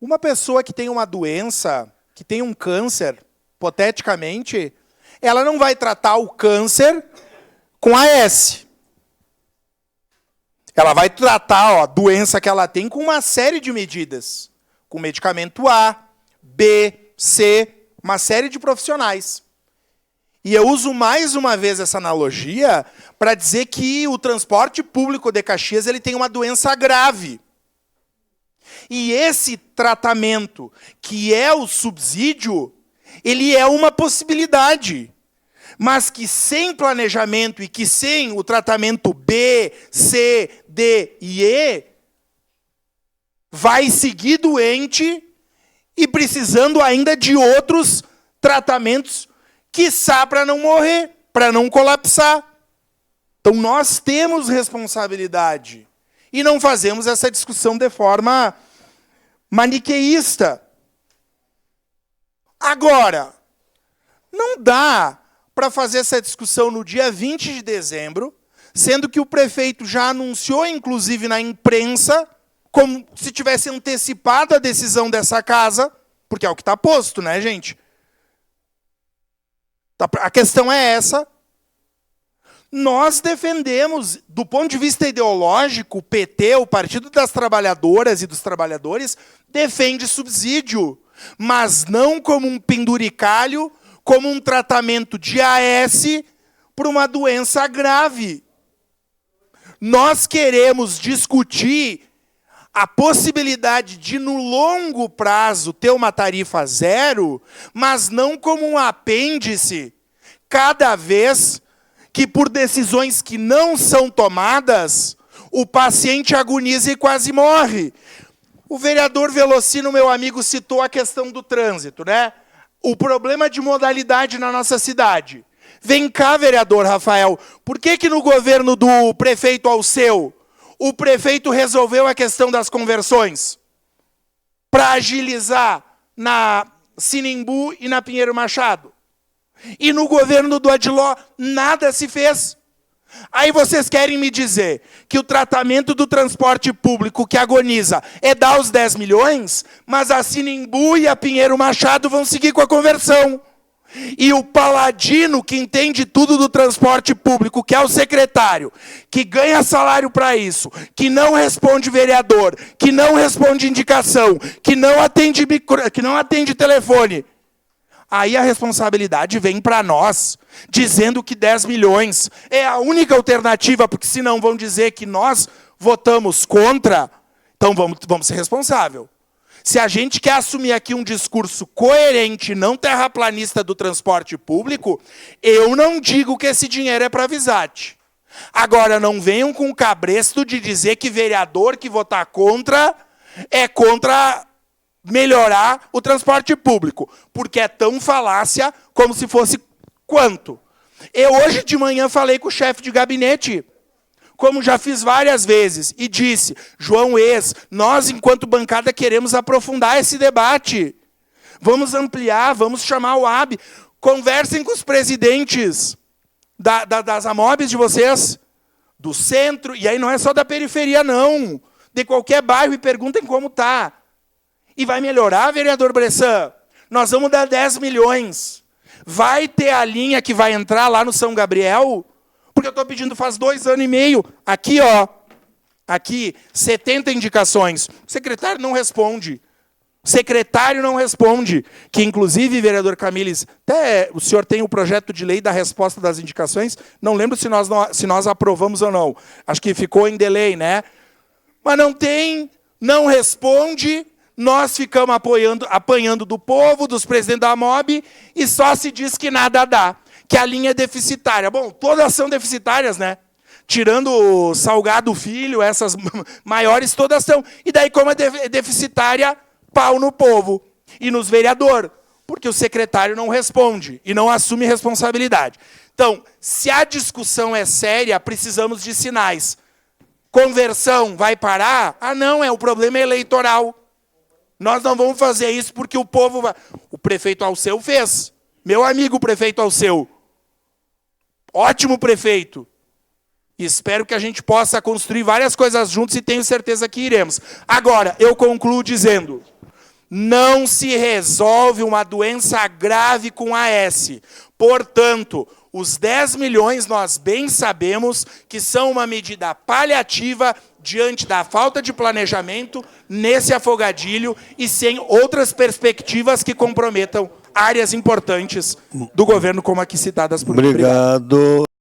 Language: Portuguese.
Uma pessoa que tem uma doença, que tem um câncer, hipoteticamente, ela não vai tratar o câncer com AS. Ela vai tratar a doença que ela tem com uma série de medidas. Com medicamento A, B, C, uma série de profissionais. E eu uso mais uma vez essa analogia para dizer que o transporte público de Caxias ele tem uma doença grave. E esse tratamento, que é o subsídio, ele é uma possibilidade. Mas que sem planejamento e que sem o tratamento B, C, D e E, vai seguir doente e precisando ainda de outros tratamentos, quiçá para não morrer, para não colapsar. Então nós temos responsabilidade e não fazemos essa discussão de forma maniqueísta. Agora, não dá para fazer essa discussão no dia 20 de dezembro, sendo que o prefeito já anunciou, inclusive na imprensa, como se tivesse antecipado a decisão dessa casa, porque é o que está posto, né, gente? A questão é essa. Nós defendemos, do ponto de vista ideológico, o PT, o Partido das Trabalhadoras e dos Trabalhadores, defende subsídio, mas não como um penduricalho, como um tratamento de AS para uma doença grave. Nós queremos discutir a possibilidade de, no longo prazo, ter uma tarifa zero, mas não como um apêndice, cada vez que, por decisões que não são tomadas, o paciente agoniza e quase morre. O vereador Velocino, meu amigo, citou a questão do trânsito, né? O problema de modalidade na nossa cidade. Vem cá, vereador Rafael, por que no governo do prefeito Alceu, o prefeito resolveu a questão das conversões para agilizar na Sinimbu e na Pinheiro Machado? E no governo do Adiló, nada se fez. Aí vocês querem me dizer que o tratamento do transporte público que agoniza é dar os 10 milhões, mas a Sinimbu e a Pinheiro Machado vão seguir com a conversão. E o paladino que entende tudo do transporte público, que é o secretário, que ganha salário para isso, que não responde vereador, que não responde indicação, que não atende telefone, aí a responsabilidade vem para nós, dizendo que 10 milhões é a única alternativa, porque senão vão dizer que nós votamos contra, então vamos ser responsáveis. Se a gente quer assumir aqui um discurso coerente, não terraplanista do transporte público, eu não digo que esse dinheiro é para a Visate. Agora, não venham com o cabresto de dizer que vereador que votar contra é contra melhorar o transporte público, porque é tão falácia como se fosse quanto. Eu hoje de manhã falei com o chefe de gabinete, como já fiz várias vezes, e disse, João Ex, nós, enquanto bancada, queremos aprofundar esse debate. Vamos ampliar, vamos chamar o AB. Conversem com os presidentes das AMOBs de vocês, do centro, e aí não é só da periferia, não. De qualquer bairro e perguntem como está. E vai melhorar, vereador Bressan? Nós vamos dar 10 milhões. Vai ter a linha que vai entrar lá no São Gabriel? Porque eu estou pedindo faz 2 anos e meio. Aqui, ó. Aqui, 70 indicações. O secretário não responde. O secretário não responde. Que, inclusive, vereador Camilles, até o senhor tem o projeto de lei da resposta das indicações. Não lembro se nós aprovamos ou não. Acho que ficou em delay, né? Mas não tem, não responde. Nós ficamos apanhando do povo, dos presidentes da MOB, e só se diz que nada dá. Que a linha é deficitária. Bom, todas são deficitárias, né? Tirando o Salgado Filho, essas maiores todas são. E daí, como é deficitária, pau no povo e nos vereadores. Porque o secretário não responde e não assume responsabilidade. Então, se a discussão é séria, precisamos de sinais. Conversão vai parar? Ah, não, o problema é eleitoral. Nós não vamos fazer isso porque o povo vai... O prefeito Alceu fez. Meu amigo prefeito Alceu. Ótimo prefeito. E espero que a gente possa construir várias coisas juntos e tenho certeza que iremos. Agora, eu concluo dizendo, Não se resolve uma doença grave com AS. Portanto, os 10 milhões nós bem sabemos que são uma medida paliativa diante da falta de planejamento nesse afogadilho e sem outras perspectivas que comprometam áreas importantes do governo, como aqui citadas por mim. Obrigado.